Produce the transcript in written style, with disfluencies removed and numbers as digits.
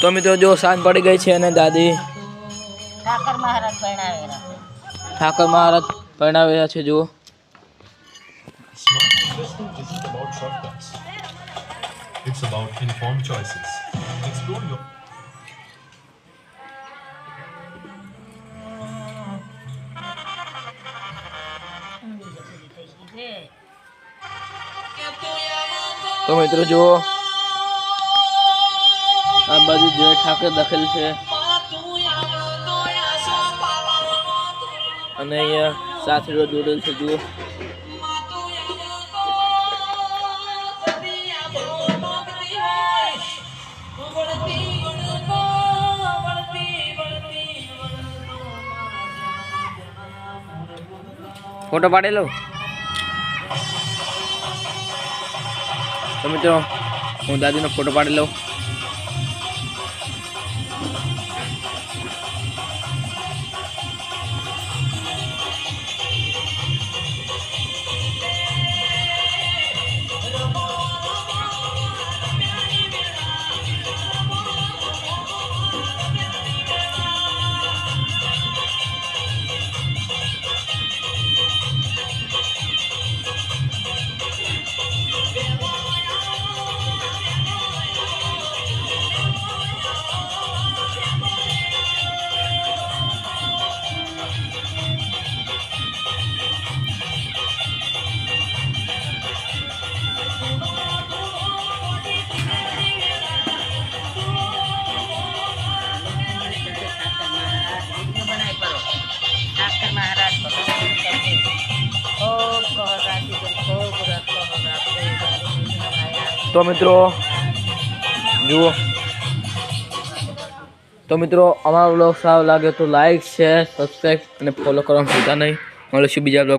તો મિત્રો જો સાંજ પડી ગઈ છે અને દાદી ઠાકર મહારાજ પરણાવી રહ્યા છે જુઓ. Smart investing isn't about shortcuts. It's about informed choices. Explore your તો મિત્રો જુઓ આ બાજુ જે ઠાકર દખેલ છે અને અહીંયા સાથીઓ દોરેલ છે જુઓ. ફોટો પાડેલો તો મિત્રો હું દાદીનો ફોટો પાડી લઉં. તો મિત્રો જુઓ તો મિત્રો અમારો બ્લોગ સારો લાગે તો લાઈક શેર સબસ્ક્રાઈબ અને ફોલો કરવાનું ભૂલતા નહીં. મળીશું બીજા બ્લોગ.